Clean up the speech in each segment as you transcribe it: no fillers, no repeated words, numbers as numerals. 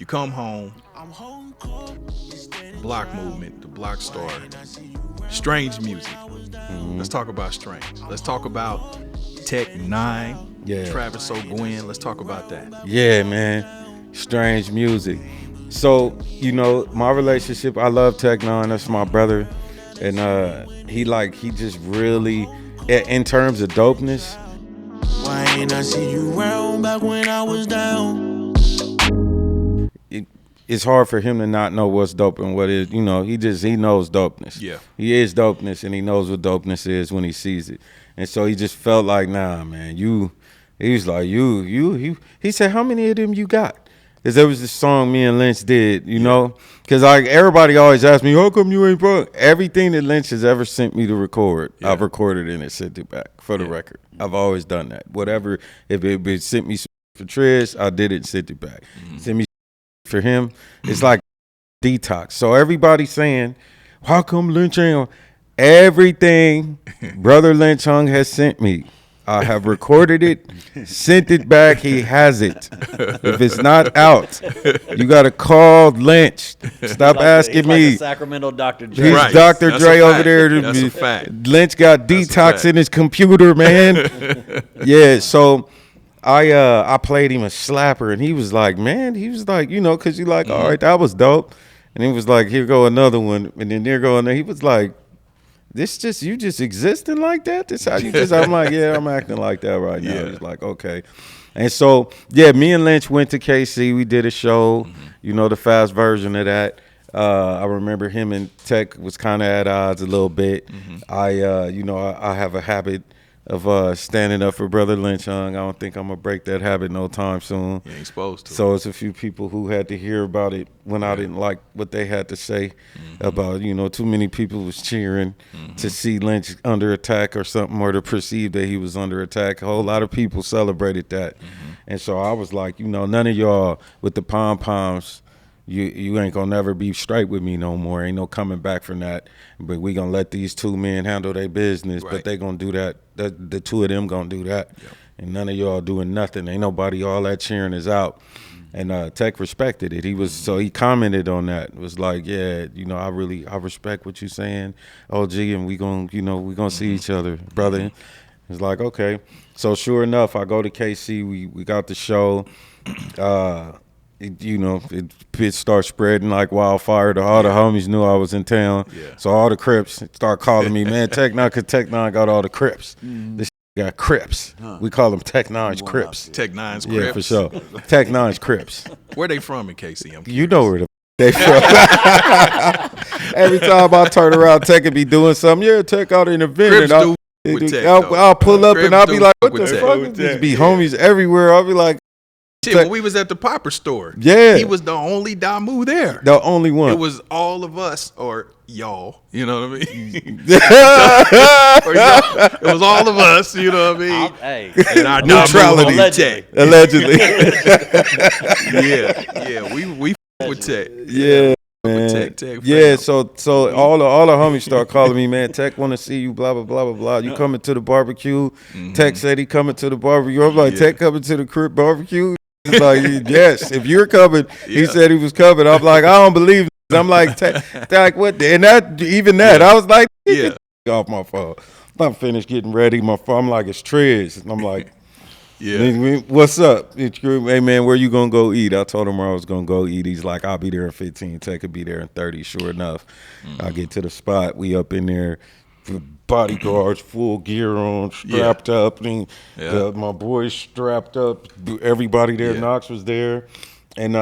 You come home, block movement, the block star, strange music. Let's talk about strange. Let's talk about Tech N9ne, Yeah. Travis O'Gwen. Let's talk about that. Yeah, man. Strange music. So, my relationship, I love Tech N9ne. That's my brother. And he just really, in terms of dopeness. Why ain't I see you around back when I was down? It's hard for him to not know what's dope and what is, he knows dopeness. Yeah. He is dopeness, and he knows what dopeness is when he sees it. And so he just felt like, nah, man, he was like, he said, how many of them you got? Because there was this song me and Lynch did, know? Because everybody always asks me, how come you ain't brought everything that Lynch has ever sent me to record? Yeah. I've recorded it and sent it back for the record. I've always done that. Whatever, if it sent me for Trish, I did it and sent it back. Sent me for him, it's like detox. So everybody's saying, how come Lynch ain't? Everything Brother Lynch has sent me, I have recorded it, sent it back. He has it. If it's not out, you got to call Lynch. Stop asking me. Like Sacramento Dr. Dre. He's Right. Dr. That's Dre a over fact. there. That's a fact. Lynch got detox in his computer, man. Yeah, so I played him a slapper, and he was like, because you like, all right, that was dope. And he was like, here go another one. And then there go another. He was like, you just existing like that? This how you just, I'm like, yeah, I'm acting like that right now. Yeah. He's like, okay. And so, yeah, me and Lynch went to KC. We did a show, the fast version of that. I remember him and Tech was kind of at odds a little bit. I have a habit of standing up for Brother Lynch. I don't think I'm going to break that habit no time soon. You ain't supposed to. So it's a few people who had to hear about it when I didn't like what they had to say about, too many people was cheering to see Lynch under attack or something, or to perceive that he was under attack. A whole lot of people celebrated that. And so I was like, none of y'all with the pom-poms, you ain't gonna never be straight with me no more. Ain't no coming back from that. But we gonna let these two men handle their business. Right. But they gonna do that. The two of them gonna do that. Yep. And none of y'all doing nothing. Ain't nobody all that cheering is out. And Tech respected it. He commented on that. It was like, yeah, I respect what you're saying, OG, and we gonna see each other, brother. It's like, okay. So sure enough, I go to KC. We got the show. It started spreading like wildfire. All the homies knew I was in town. Yeah. So all the Crips start calling me, man, Tech N9ne, because Tech N9ne got all the Crips. This got Crips. We call them Tech N9ne's Crips. Tech N9ne's Crips. Yeah, for sure. Tech N9ne's Crips. Where they from in KC? You know where they from. Every time I turn around, Tech would be doing something. Yeah, Tech out in the event. Crips And do with Tech, I'll pull up Crips and I'll be do like, what with the Tech. fuck? Just be homies everywhere. I'll be like, Shit, when we was at the Popper store, yeah, he was the only Damu there. the only one. It was all of us, or y'all, you know what I mean? Or y'all. It was all of us, you know what I mean? Hey, And our Neutrality. Damu Tech. Allegedly. Yeah, we f- with Tech. Yeah, man. Tech Yeah, fam. so all the homies start calling me, man, Tech want to see you, blah, blah, blah, blah, blah. You coming to the barbecue? Tech said he coming to the barbecue. I'm like, Tech coming to the crib barbecue? He's like, yes, if you're coming. He said he was coming. I'm like, I don't believe this. I'm like, Tech, what? And I was like, Yeah. off my phone. I'm finished getting ready. My phone, I'm like, it's Trez. And I'm like, Yeah. what's up? Hey, man, where you going to go eat? I told him where I was going to go eat. He's like, I'll be there in 15. Tech could be there in 30. Sure enough. I get to the spot. We up in there. Bodyguards, full gear on, strapped up. And my boys strapped up. Everybody there, Knox was there. And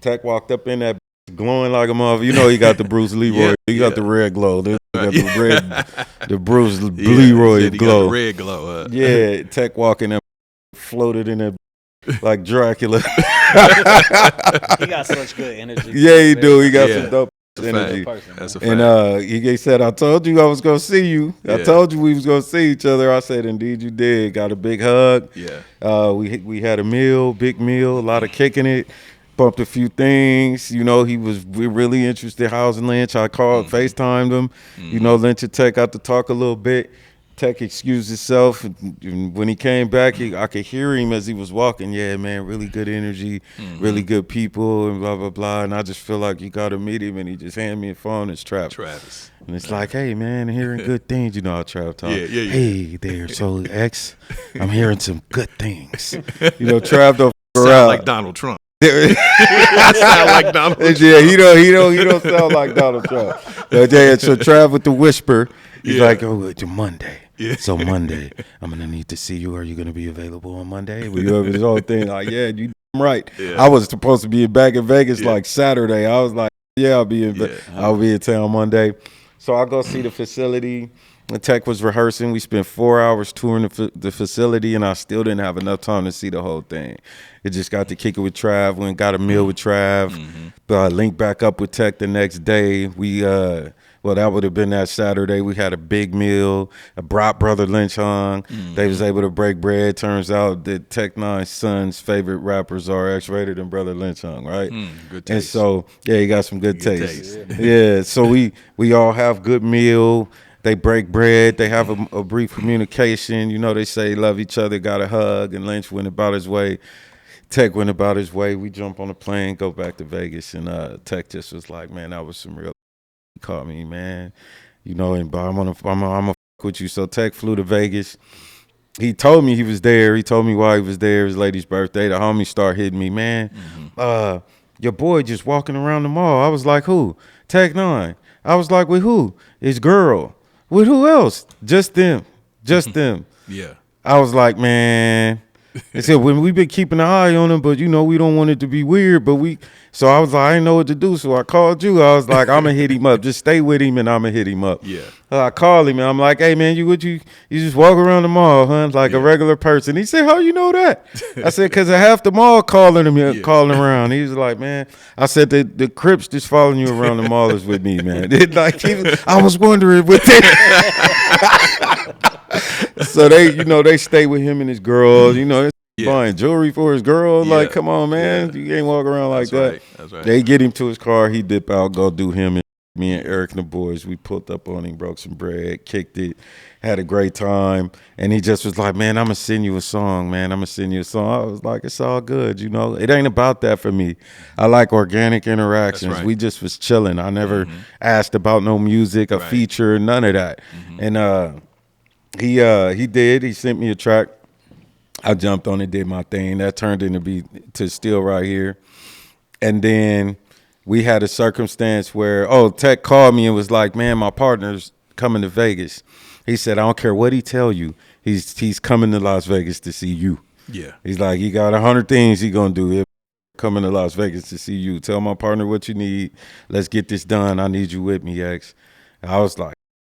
Tech walked up in that glowing like a mother. He got the Bruce Leroy. He got the red glow. He got the Bruce Leroy He glow. got the red glow. Yeah, Tech walking up, floated in that like Dracula. he got such good energy. Yeah, he do. He got Yeah. some dope That's a energy. fact. That's a fact. And he said, I told you I was going to see you. I Yeah. told you we was going to see each other. I said, indeed you did. Got a big hug. Yeah. We had a meal, big meal, a lot of kicking it. Bumped a few things. He was really interested in housing Lynch. I called, FaceTimed him. Lynch and Tech got to talk a little bit. Tech excused himself. When he came back, I could hear him as he was walking. Yeah, man, really good energy, really good people, and blah, blah, blah. And I just feel like you got to meet him, and he just handed me a phone. It's Travis. And it's like, hey, man, hearing good things. You know how Trav talk. Yeah. Hey there, so X, I'm hearing some good things. You know, Trav don't sound like Donald Trump. I sound like Donald Trump. Yeah, he don't sound like Donald Trump. But yeah, so Trav with the whisper, he's like, oh, it's Monday. Yeah. So Monday, I'm gonna need to see you. Are you gonna be available on Monday? We have this whole thing like, yeah, you right. Yeah. I was supposed to be back in Vegas like Saturday. I was like, yeah, I'll be in town Monday. So I go see the facility. The Tech was rehearsing. We spent 4 hours touring the facility, and I still didn't have enough time to see the whole thing. It just got to kick it with Trav. Went and got a meal with Trav. Linked back up with Tech the next day. We that would have been that Saturday. We had a big meal. I brought Brother Lynch on. They was able to break bread. Turns out that Tech N9ne's son's favorite rappers are X-Rated and Brother Lynch on, right? Good taste. And so, yeah, he got some good taste. Yeah, so we all have good meal. They break bread. They have a brief communication. You know, they say love each other, got a hug, and Lynch went about his way. Tech went about his way. We jump on a plane, go back to Vegas, and Tech just was like, man, that was some real. He called me, man, you know, and I'm gonna fuck with you. So Tech flew to Vegas. He told me he was there. He told me why he was there. His lady's birthday. The homies start hitting me, man. Your boy just walking around the mall. I was like, who? Tech N9ne. I was like, with who? His girl. With who else? Just them. Yeah. I was like, man. They said, when we've been keeping an eye on him, but, you know, we don't want it to be weird. So I was like, I didn't know what to do. So I called you. I was like, I'm going to hit him up. Just stay with him and I'm going to hit him up. Yeah. I called him and I'm like, hey, man, you just walk around the mall, huh? Like a regular person. He said, how you know that? I said, because I half the mall calling around. He was like, man. I said, the Crips just following you around the mall is with me, man. I was wondering what they. So they stay with him and his girls, buying jewelry for his girl. Like, come on, man. You ain't walk around like that. Right. That's right. They get him to his car. He dip out, go do him. And me and Erik and the boys, we pulled up on him, broke some bread, kicked it, had a great time. And he just was like, man, I'm going to send you a song, man. I'm going to send you a song. I was like, it's all good, It ain't about that for me. I like organic interactions. Right. We just was chilling. I never asked about no music, a feature, none of that. And he did. He sent me a track. I jumped on it, did my thing. That turned into Still Right Here. And then we had a circumstance where, Tech called me and was like, man, my partner's coming to Vegas. He said, I don't care what he tell you. He's coming to Las Vegas to see you. Yeah. He's like, he got 100 things he going to do. He'll coming to Las Vegas to see you. Tell my partner what you need. Let's get this done. I need you with me, X. And I was like,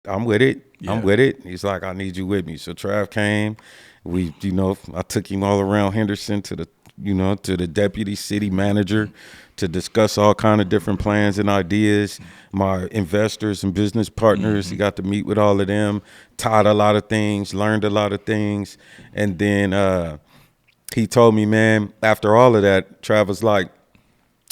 I'm with it. Yeah. I'm with it. He's like, I need you with me. So Trav came. We, I took him all around Henderson to the deputy city manager to discuss all kind of different plans and ideas. My investors and business partners, he got to meet with all of them, taught a lot of things, learned a lot of things. And then he told me, man, after all of that, Trav was like,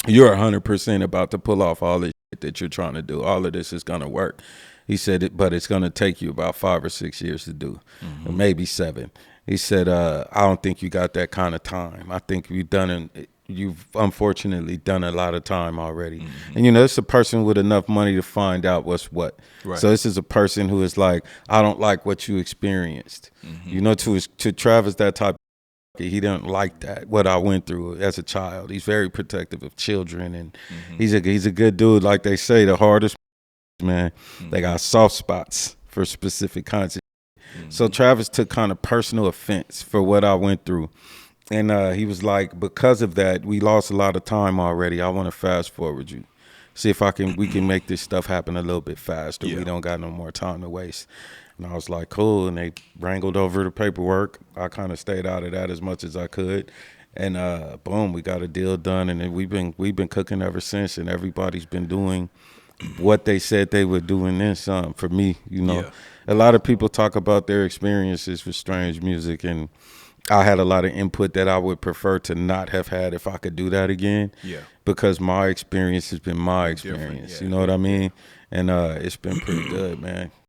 you're 100% about to pull off all this shit that you're trying to do. All of this is going to work. He said, but it's going to take you about 5 or 6 years to do, or maybe 7. He said, I don't think you got that kind of time. I think you've unfortunately done a lot of time already. And, it's a person with enough money to find out what's what. Right. So this is a person who is like, I don't like what you experienced. To Travis, that type of he didn't like that, what I went through as a child. He's very protective of children, and he's a good dude. Like they say, the hardest man, they got soft spots for specific kinds of. So Travis took kind of personal offense for what I went through. And he was like, because of that, we lost a lot of time already. I want to fast forward you. See if we can make this stuff happen a little bit faster. Yeah. We don't got no more time to waste. And I was like, cool. And they wrangled over the paperwork. I kind of stayed out of that as much as I could. And boom, we got a deal done. And then we've been cooking ever since. And everybody's been doing what they said they would do and then some. For me, a lot of people talk about their experiences with strange music, and I had a lot of input that I would prefer to not have had if I could do that again. Yeah. Because my experience has been my experience. Yeah. You know what I mean? And it's been pretty good, man.